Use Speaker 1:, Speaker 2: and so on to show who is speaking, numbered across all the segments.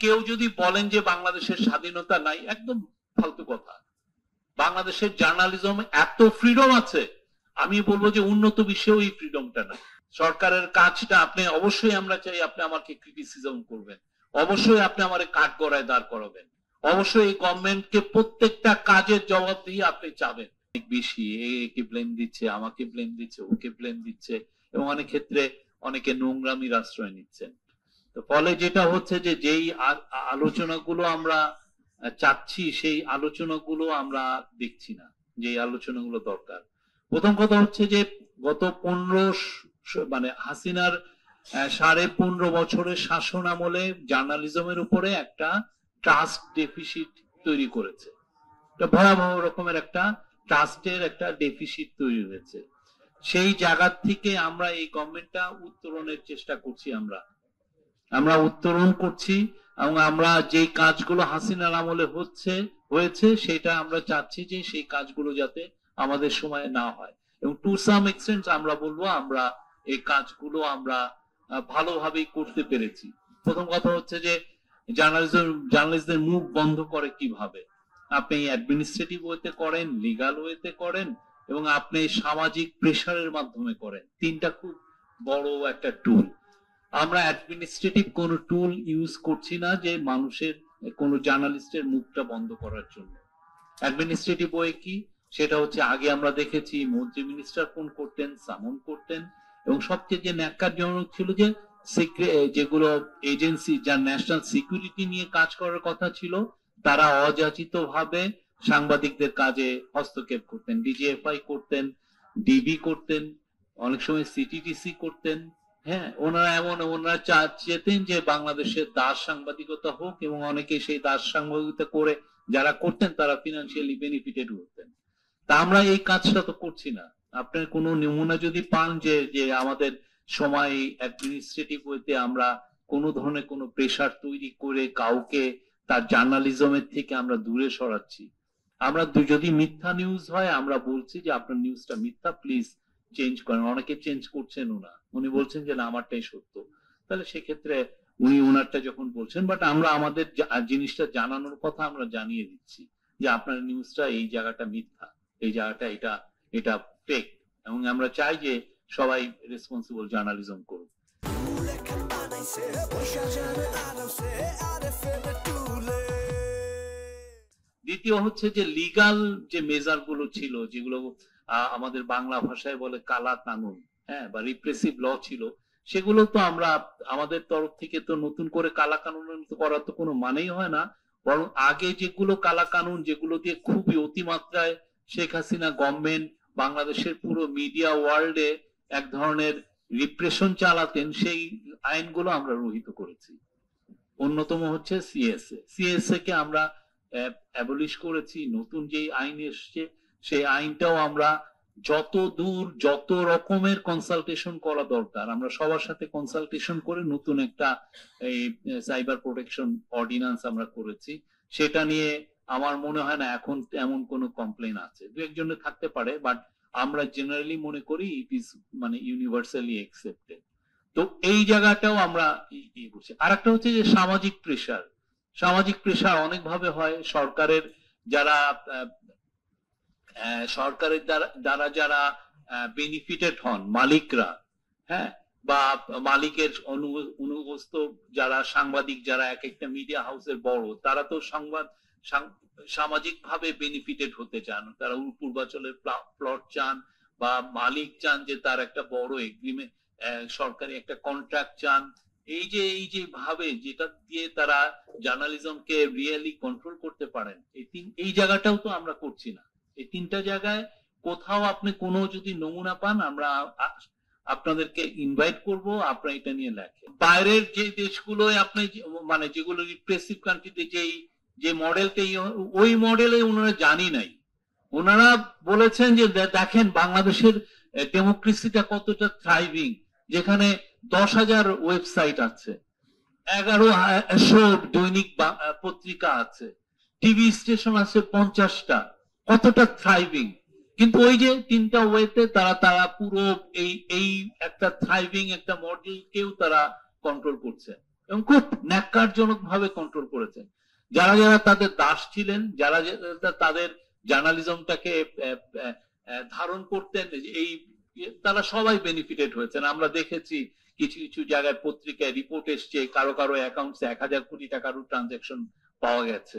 Speaker 1: কেউ যদি বলেন যে বাংলাদেশের স্বাধীনতা নাই, একদম ফালতু কথা। বাংলাদেশের জার্নালিজম এত ফ্রিডম আছে, আমি বলবো যে উন্নত বিশ্বেও এই ফ্রিডমটা নাই। সরকারের কাজটা আপনি অবশ্যই, আমরা চাই আপনি আমাকে ক্রিটিসিজম করবেন, অবশ্যই আপনি আমারে কাঠ গড়ায় দাঁড় করাবেন, অবশ্যই এই গভর্নমেন্টকে প্রত্যেকটা কাজের জবাবদিহি আপনি চাবেন। বেশি একে ব্লেম দিচ্ছে, আমাকে ব্লেম দিচ্ছে, ওকে ব্লেম দিচ্ছে, এবং অনেক ক্ষেত্রে অনেকে নোংরামির আশ্রয় নিচ্ছেন। তো ফলে যেটা হচ্ছে যে যেই আলোচনাগুলো আমরা চাচ্ছি সেই আলোচনাগুলো আমরা দেখছি না, যে আলোচনাগুলো দরকার। প্রথম কথা হচ্ছে যে গত 15 মানে হাসিনার 15.5 বছরের শাসন আমলে জার্নালিজমের উপরে একটা ট্রাস্ট ডেফিসিট তৈরি করেছে। একটা ভয়াবহ রকমের একটা ট্রাস্টের একটা ডেফিসিট তৈরি হয়েছে। সেই জায়গা থেকে আমরা এই গভর্নমেন্টটা উত্তরণের চেষ্টা করছি, আমরা উত্তরণ করছি, এবং আমরা যে কাজগুলো হাসিনার আমলে হয়েছে সেটা আমরা চাচ্ছি যে সেই কাজগুলো যাতে আমাদের সময় না হয়, এবং টু সাম এক্সটেন্ট আমরা বলবো আমরা এই কাজগুলো আমরা ভালোভাবেই করতে পেরেছি। প্রথম কথা হচ্ছে যে জার্নালিস্টদের মুখ বন্ধ করে কিভাবে, আপনি অ্যাডমিনিস্ট্রেটিভ ওয়েতে করেন, লিগাল ওয়েতে করেন, এবং আপনি সামাজিক প্রেসারের মাধ্যমে করেন। তিনটা খুব বড় একটা টুল। আমরা অ্যাডমিনিস্ট্রেটিভ কোন টুল ইউজ করছি না যে মানুষের কোন জার্নালিস্টের মুখটা বন্ধ করার জন্য। অ্যাডমিনিস্ট্রেটিভ ওয়ে কি, সেটা হচ্ছে আগে আমরা দেখেছি মন্ত্রী মিনিস্টার ফোন করতেন, সামন করতেন, এবং সবচেয়ে যে ন্যাক্কারজনক ছিল যে যেগুলো এজেন্সি যার ন্যাশনাল সিকিউরিটি নিয়ে কাজ করার কথা ছিল, তারা অযাচিত ভাবে সাংবাদিকদের কাজে হস্তক্ষেপ করতেন, ডিজিএফআই করতেন, ডিবি করতেন, অনেক সময় সিটিটিসি করতেন। হ্যাঁ, ওনারা চেতেন যে বাংলাদেশের দাস সাংবাদিকতা হোক, এবং অনেকে সেই দাস সাংবাদিকতা করে যারা করতেন তারা ফিনান্সিয়ালি বেনিফিটেড হতেন। তা আমরা এই কাজটা তো করছি না। আপনার কোনো নমুনা যদি পান যে আমাদের সময় অ্যাডমিনিস্ট্রেটিভ ওয়েতে আমরা কোনো ধরনের কোনো প্রেসার তৈরি করে কাউকে তার জার্নালিজমের থেকে আমরা দূরে সরাচ্ছি, আমরা যদি মিথ্যা নিউজ হয় আমরা বলছি যে আপনার নিউজটা মিথ্যা, প্লিজ চেঞ্জ করেন। অনেকে চেঞ্জ করছেন না, উনি বলছেন যে না আমারটাই সত্য। তাহলে সেক্ষেত্রে উনি ওনারটা যখন বলছেন, বাট আমরা আমাদের জিনিসটা জানানোর কথা আমরা জানিয়ে দিচ্ছি যে আপনার নিউজটা এই জায়গাটা মিথ্যা, এই জায়গাটা এটা ফেক, এবং আমরা চাই যে সবাই রেসপন্সিবল জার্নালিজম করুক। দ্বিতীয় হচ্ছে যে লিগাল যে মেজার গুলো ছিল, যেগুলো আমাদের বাংলা ভাষায় বলে কালা কানুন, হ্যাঁ, বা রিপ্রেসিভ ল ছিল, সেগুলো তো আমরা আমাদের তরফ থেকে তো নতুন করে কালা কানুন করার তো কোনো মানেই হয় না। বরং আগে যেগুলো কালা কানুন, যেগুলো দিয়ে খুবই অতিমাত্রায় শেখ হাসিনা গভর্নমেন্ট বাংলাদেশের পুরো মিডিয়া ওয়ার্ল্ডে এক ধরনের রিপ্রেশন চালাতেন, সেই আইনগুলো আমরা রহিত করেছি। অন্যতম হচ্ছে সিএসএ কে আমরা অ্যাবলিশ করেছি। নতুন যে আইন এসছে সেই আইনটাও আমরা যত রকমের কনসালটেশন করা দরকার আমরা সবার সাথে কনসালটেশন করে নতুন একটা এই সাইবার প্রোটেকশন অর্ডিন্যান্স আমরা করেছি। সেটা নিয়ে আমার মনে হয় না এখন এমন কোনো কমপ্লেন আছে, দু একজনের থাকতে পারে, বাট আমরা জেনারেলি মনে করি ইট ইজ মানে ইউনিভার্সালি অ্যাকসেপ্টেড। তো এই জায়গাটাও আমরা ই করছি। আর একটা হচ্ছে যে সামাজিক প্রেশার অনেকভাবে হয়। সরকারের দ্বারা যারা বেনিফিটেড হন মালিকরা, হ্যাঁ, বা মালিকের অনুগস্ত যারা সাংবাদিক, যারা এক একটা মিডিয়া হাউসের বড়, তারা তো সামাজিক ভাবে বেনিফিটেড হতে চান, তারা পূর্বাঞ্চলের প্লট চান, বা মালিক চান যে তার একটা বড় এগ্রিমেন্ট, সরকারি একটা কন্ট্রাক্ট চান। এই যে ভাবে যেটা দিয়ে তারা জার্নালিজমকে রিয়েলি কন্ট্রোল করতে পারেন, এই জায়গাটাও তো আমরা করছি না। এই তিনটা জায়গায় কোথাও আপনি কোনো যদি নমুনা পান আমরা আপনাদেরকে ইনভাইট করব, আপনারা এটা নিয়ে লেখেন। বাইরের যে দেশগুলো আপনি মানে যেগুলো রিপ্রেসিভ কান্ট্রিতে যে মডেলটা, ওই মডেলে ওনারা জানি নাই। ওনারা বলেছেন যে দেখেন বাংলাদেশের ডেমোক্রেসিটা কতটা থ্রাইভিং, যেখানে 10,000 ওয়েবসাইট আছে, 1100 দৈনিক পত্রিকা আছে, টিভি স্টেশন আছে 50টা, কতটা থ্রাইভিং। কিন্তু ওই যে তিনটা ওয়েতে তারা পুরো এই একটা থ্রাইভিং একটা মডেল কেউ তারা কন্ট্রোল করছে। এবং খুব ন্যাক্কারজনক ভাবে কন্ট্রোল করেছেন। যারা যারা তাদের দাস ছিলেন, যারা তাদের জার্নালিজমটাকে ধারণ করতেন, এই তারা সবাই বেনিফিটেড হয়েছেন। আমরা দেখেছি কিছু কিছু জায়গায় পত্রিকায় রিপোর্ট এসছে কারো কারো অ্যাকাউন্টে 1,000 কোটি টাকারও ট্রানজাকশন পাওয়া গেছে,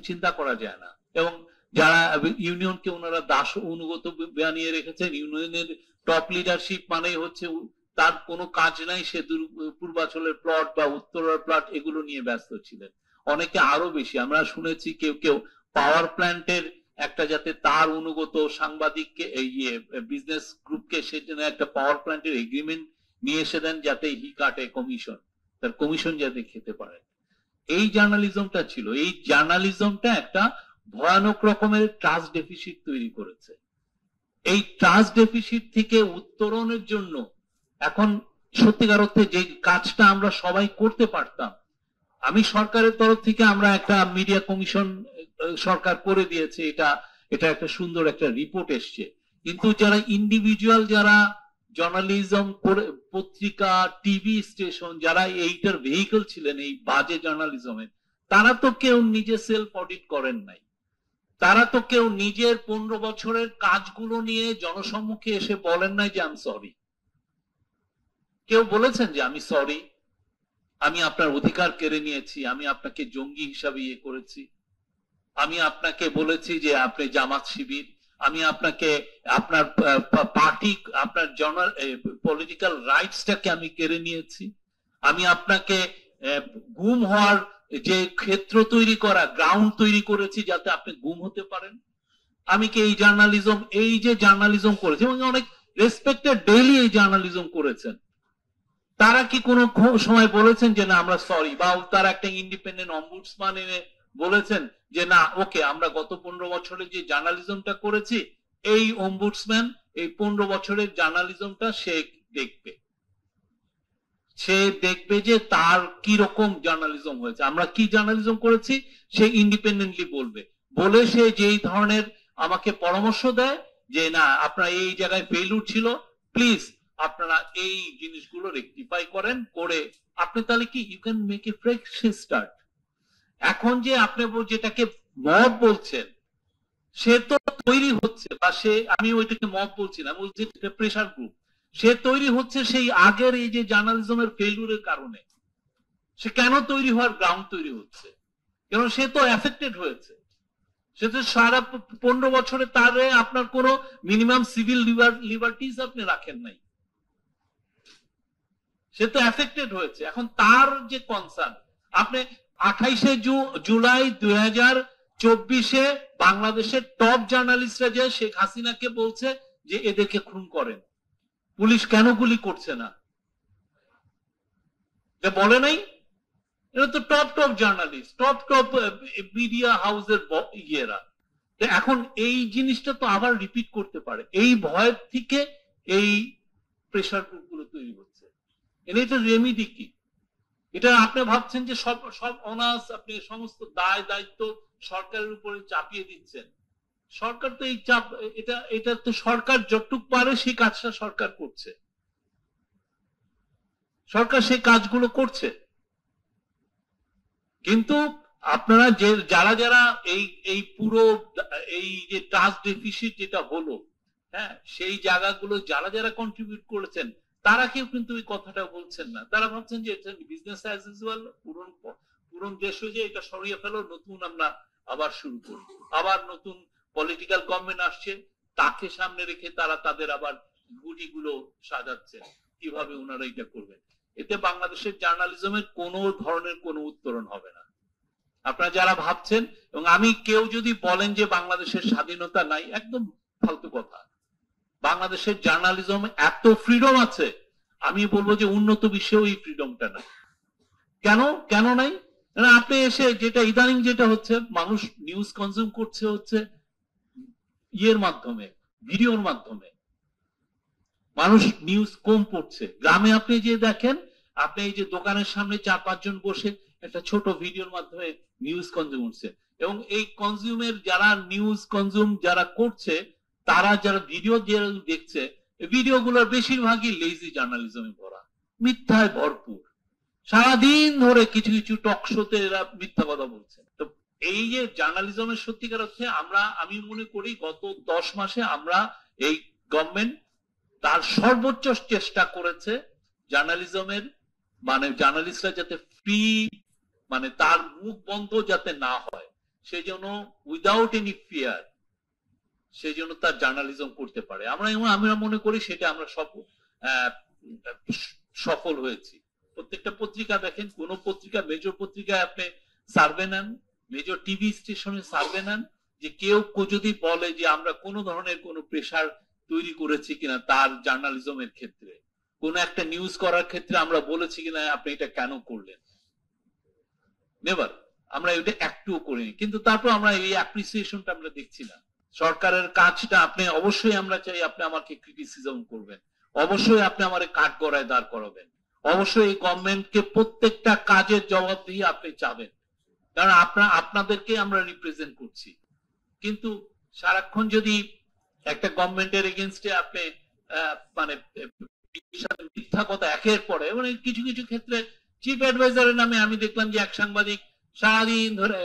Speaker 1: চিন্তা করা যায় না। এবং যারা ইউনিয়নকে ওনারা দাস অনুগত বানিয়ে রেখেছেন, ইউনিয়নের টপ লিডারশিপ মানে হচ্ছে তার কোনো কাজ নাই, সে পূর্বাঞ্চলের প্লট বা উত্তরের প্লট এগুলো নিয়ে ব্যস্ত ছিলেন। অনেকে আরো বেশি, আমরা শুনেছি কেউ কেউ পাওয়ার প্ল্যান্টের একটা যাতে তার অনুগত সাংবাদিককে বিজনেস গ্রুপকে সেজন্য একটা পাওয়ার প্ল্যান্টের এগ্রিমেন্ট নিয়ে এসে দেন যাতে হি কাটে কমিশন, তার কমিশন যাতে খেতে পারেন। এই জার্নালিজমটা ছিল। এই জার্নালিজমটা একটা ভয়ানক রকমের ট্রাস্ট ডেফিসিট তৈরি করেছে। এই ট্রাস্ট ডেফিসিট থেকে উত্তরণের জন্য এখন সত্যিকার অর্থে যে কাজটা আমরা সবাই করতে পারতাম, আমি সরকারের তরফ থেকে আমরা একটা মিডিয়া কমিশন সরকার করে দিয়েছে, এটা একটা সুন্দর একটা রিপোর্ট এসছে। কিন্তু যারা ইন্ডিভিজুয়াল, যারা জার্নালিজম পত্রিকা টিভি স্টেশন, যারা এইটার ভেহিকল ছিলেন এই বাজে জার্নালিজমের, তারা তো কেউ নিজে সেলফ অডিট করেন নাই। তারা তো কেউ নিজের 15 বছরের কাজগুলো নিয়ে জনসম্মুখে এসে বলেন নাই যে আমি সরি। কেউ বলেছেন যে আমি সরি, আমি আপনার অধিকার কেড়ে নিয়েছি, আমি আপনাকে জঙ্গি হিসাবে ইয়ে করেছি, আমি আপনাকে বলেছি যে আপনি জামাত শিবির, আমি আপনাকে আপনার পার্টি, আপনার পলিটিক্যাল রাইটসটাকে আমি কেড়ে নিয়েছি, আমি আপনাকে গুম হওয়ার যে ক্ষেত্র তৈরি করা, গ্রাউন্ড তৈরি করেছি যাতে আপনি গুম হতে পারেন। আমি কি এই যে জার্নালিজম করেছি, এবং অনেক রেসপেক্টেড ডেইলি এই জার্নালিজম করেছেন, তারা কি কোনো সময় বলেছেন যে না আমরা সরি? বা তারা একটা ইন্ডিপেন্ডেন্ট অম্বুডসম্যান এনে বলেছেন যে না ওকে, আমরা গত 15 বছরে যে জার্নালিজমটা করেছি, এই অম্বুডসম্যান এই 15 বছরের জার্নালিজমটা সে দেখবে যে তার কি রকম জার্নালিজম হয়েছে, আমরা কি জার্নালিজম করেছি, সে ইন্ডিপেন্ডেন্টলি বলে সে যেই ধরনের আমাকে পরামর্শ দেয় যে না আপনার এই জায়গায় ফেইলিউর ছিল, প্লিজ আপনারা এই জিনিসগুলো রেকটিফাই করেন, করে আপনি তাহলে কি you can make a fresh start. এখন যে আপনি যেটাকে মব বলছেন, সে তো তৈরি হচ্ছে, বা সে, আমি ওইটাকে মব বলছি না, বলছি প্রেসার গ্রুপ, সে তৈরি হচ্ছে সেই আগের এই যে জার্নালিজমের ফেইলিউরের কারণে। সে কেন তৈরি হওয়ার গ্রাউন্ড তৈরি হচ্ছে? কারণ সে তো এফেক্টেড হয়েছে, সে তো সারা 15 বছরে তারে আপনার কোনো মিনিমাম সিভিল লিবার্টিজ আপনি রাখেন নাই, সে তো এফেক্টেড হয়েছে। এখন তার যে কনসার্ন, আপনি 28শে জুলাই 2024-এ বাংলাদেশের টপ জার্নালিস্টরা যে শেখ হাসিনাকে বলছে যে এদেরকে খুন করেন, পুলিশ কেন গুলি করছে না, বলে নাই? এটা তো টপ জার্নালিস্ট, টপ মিডিয়া হাউসের ইয়েরা। এখন এই জিনিসটা তো আবার রিপিট করতে পারে, এই ভয়ের থেকে এই প্রেসার গ্রুপ গুলো তৈরি হচ্ছে। এটা রেমিডি কি? এটা আপনি ভাবছেন যে সব অনার্স আপনি সমস্ত দায় দায়িত্ব সরকারের উপরে চাপিয়ে দিচ্ছেন। সরকার তো এই চাপ, এটা তো সরকার যতটুক পারে সেই কাজটা সরকার করছে, সরকার সেই কাজগুলো করছে। কিন্তু আপনারা যারা যারা এই পুরো এই যে ট্রাস্ট ডেফিসিট যেটা হলো, হ্যাঁ, সেই জায়গাগুলো যারা যারা কন্ট্রিবিউট করেছেন তারা কেউ কিন্তু ওই কথাটা বলছেন না। তারা ভাবছেন যে এটা বিজনেস অ্যাজ ইউজুয়াল, পুরন দেশ হয়ে যে এটা সরিয়ে ফেলো, নতুন আমরা আবার শুরু করি, আবার নতুন পলিটিক্যাল গভর্নমেন্ট আসছে, তাকে সামনে রেখে তারা তাদের আবার গুটিগুলো সাজাচ্ছেন কিভাবে ওনারা এটা করবেন। এতে বাংলাদেশের জার্নালিজমের কোন ধরনের কোনো উত্তরণ হবে না। আপনারা যারা ভাবছেন, এবং আমি কেউ যদি বলেন যে বাংলাদেশের স্বাধীনতা নাই, একদম ফালতু কথা। বাংলাদেশের জার্নালিজম এত ফ্রিডম আছে, আমি বলবো যে উন্নত বিশ্বেও এই ফ্রিডমটা নাই। কেন নাই? আপনি এসে যেটা ইদানিং যেটা হচ্ছে, মানুষ নিউজ কনজিউম করছে হচ্ছে ইয়ের মাধ্যমে, ভিডিওর মাধ্যমে, মানুষ নিউজ কম পড়ছে। গ্রামে আপনি যে দেখেন, আপনি এই যে দোকানের সামনে 4-5 জন বসে একটা ছোট ভিডিওর মাধ্যমে নিউজ কনজিউম করছে, এবং এই কনজিউমের যারা নিউজ কনজিউম যারা করছে, তারা যারা ভিডিও দেখছে, ভিডিওগুলোর বেশিরভাগই লেজি জার্নালিজমে ভরা, মিথ্যায় ভরপুর। সারাদিন ধরে কিছু কিছু টক শোতে এরা মিথ্যা কথা বলছে। তো এই যে জার্নালিজমের সত্যিকার অর্থে আমি মনে করি গত 10 মাসে আমরা এই গভর্নমেন্ট তার সর্বোচ্চ চেষ্টা করেছে জার্নালিজমের মানে জার্নালিস্টরা যাতে ফ্রি মানে তার মুখ বন্ধ যাতে না হয় সেই জন্য উইদাউট এনি ফিয়ার সেই জন্য তার জার্নালিজম করতে পারে। আমরা মনে করি সেটা আমরা সফল হয়েছি। প্রত্যেকটা পত্রিকা দেখেন, কোন পত্রিকা মেজর পত্রিকায় আপনি সার্ভে নেন, মেজর টিভি স্টেশনে সার্ভে নেন, যে কেউ যদি বলে যে আমরা কোন ধরনের কোন প্রেসার তৈরি করেছি কিনা তার জার্নালিজমের ক্ষেত্রে, কোন একটা নিউজ করার ক্ষেত্রে আমরা বলেছি কিনা আপনি এটা কেন করলেন, নেভার। আমরা এটা একটুও করিনি। কিন্তু তারপর আমরা এই অ্যাপ্রিসিয়েশনটা আমরা দেখছি না। সরকারের কাজটা আপনি অবশ্যই আমরা চাই আপনি আমাকে ক্রিটিসিজম করবেন, অবশ্যই আপনি আমারে কাঠ গড়ায় দাঁড় করাবেন, অবশ্যই এই গভর্নমেন্টকে প্রত্যেকটা কাজের জবাবদিহি আপনি চাবেন, কারণ আপনাদেরকে আমরা রিপ্রেজেন্ট করছি। কিন্তু সারাক্ষণ যদি একটা গভর্নমেন্টের এগেইনস্টে আপনি মানে মিথ্যা কথা একের পরে, মানে কিছু কিছু ক্ষেত্রে চিফ অ্যাডভাইজারের নামে আমি দেখলাম যে এক সাংবাদিক সারাদিন ধরে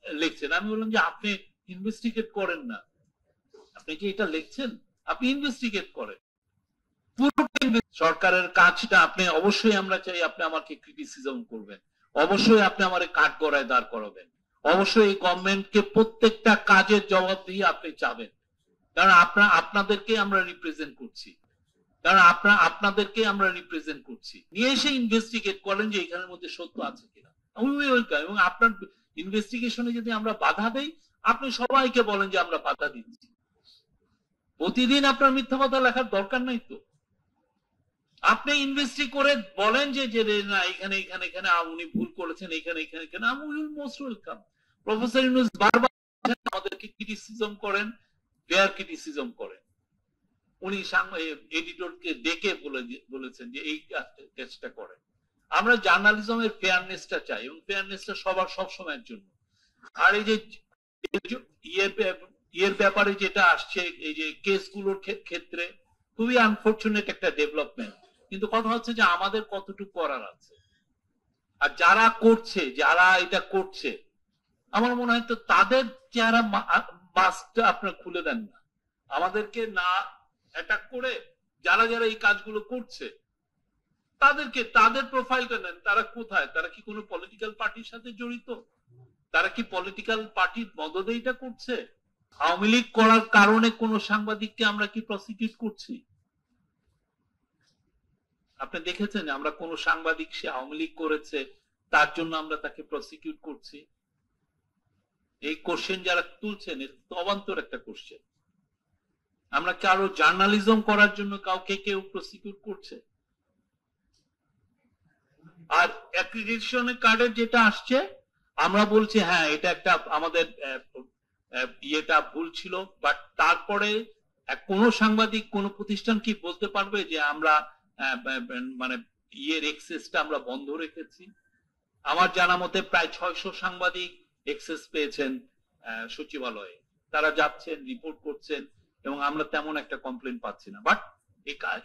Speaker 1: লিখছেন। আমি বললাম যে আপনি ইনভেস্টিগেট করেন না, আপনি কি এটা লিখছেন, আপনি ইনভেস্টিগেট করেন। সরকারের কাজটা আপনি অবশ্যই আমরা চাই আপনি আমাকে ক্রিটিসিজম করবেন, অবশ্যই আপনি আমারে কাঠ গড়ায় দাঁড় করাবেন, অবশ্যই এই গভর্নমেন্টকে প্রত্যেকটা কাজের জবাবদিহি আপনি চাবেন, কারণ আপনাদেরকে আমরা রিপ্রেজেন্ট করছি, কারণ আপনাদেরকে আমরা রিপ্রেজেন্ট করছি। নিয়ে এসে ইনভেস্টিগেট করেন যে এখানের মধ্যে সত্য আছে কিনা, এবং আপনার ইনভেস্টিগেশনে যদি আমরা বাধা দেই আপনি সবাইকে বলেন যে আমরা বাধা দিচ্ছি। প্রতিদিন আপনার মিথ্যা কথা লেখার দরকার নাই তো। আপনি ইনভেস্টি করে বলেন যে না এখানে এখানে এখানে উনি ভুল করেছেন, এখানে এখানে এখানে will most welcome. Professor Yunus বারবার আমাদেরকে ক্রিটিসিজম করেন, ফেয়ার ক্রিটিসিজম করেন। উনি এডিটরকে ডেকে বলেছেন যে এই কাজটা করেন। আমরা জার্নালিজমের ফেয়ারনেসটা চাই, এবং ফেয়ারনেসটা সবার সব সময়ের জন্য। আর এই যে ইয়ের ব্যাপারে যেটা আসছে, এই যে কেসগুলোর ক্ষেত্রে খুবই আনফরচুনেট একটা ডেভেলপমেন্ট। কিন্তু কথা হচ্ছে যে আমাদের কতটুকু করার আছে, আর যারা করছে, যারা এটা করছে, আমার মনে হয় তো তাদের চেহারা মাস্কটা আপনার খুলে দেন না, আমাদেরকে না অ্যাটাক করে যারা যারা এই কাজগুলো করছে তাদেরকে তাদের প্রোফাইলটা নেন। তারা কোথায়, তারা কি কোনো পলিটিক্যাল পার্টির সাথে জড়িত, তারা কি পলিটিক্যাল পার্টির মদদে এটা করছে? আওয়ামী লীগ করার কারণে কোন সাংবাদিককে আমরা কি প্রসিকিউট করছি? আপনি দেখেছেন আমরা কোন সাংবাদিক সে আওয়ামী লীগ করেছে তার জন্য আমরা তাকে প্রসিকিউট করছি? এই কোশ্চেন যারা তুলছেন এটা অবান্তর একটা কোশ্চেন। আমরা কারো জার্নালিজম করার জন্য কাউকে কেউ প্রসিকিউট করছে? আর অ্যাক্রিডিটেশন কার্ডের যেটা আসছে আমরা বলছি হ্যাঁ এটা একটা আমাদের ইয়েটা ভুল ছিল, বাট তারপরে কোন সাংবাদিক কোন প্রতিষ্ঠান কি বলতে পারবে যে আমরা মানে ইয়ের এক্সেসটা আমরা বন্ধ রেখেছি? আমার জানা মতে প্রায় 600 সাংবাদিক এক্সেস পেয়েছেন সচিবালয়ে, তারা যাচ্ছেন, রিপোর্ট করছেন, এবং আমরা তেমন একটা কমপ্লেন পাচ্ছি না। বাট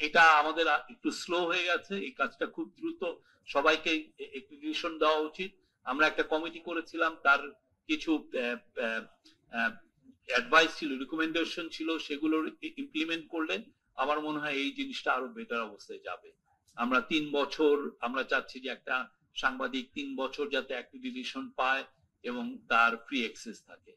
Speaker 1: এটা আমাদের একটু স্লো হয়ে গেছে, এই কাজটা খুব দ্রুত সবাইকে অ্যাক্রিডিটেশন দেওয়া উচিত। আমরা একটা কমিটি করেছিলাম, তার কিছু অ্যাডভাইস ছিল, রিকমেন্ডেশন ছিল, সেগুলো ইমপ্লিমেন্ট করলে আমার মনে হয় এই জিনিসটা আরো বেটার অবস্থায় যাবে। আমরা 3 বছর আমরা চাচ্ছি যে একটা সাংবাদিক 3 বছর যাতে অ্যাক্রিডিটেশন পায় এবং তার ফ্রি অ্যাক্সেস থাকে।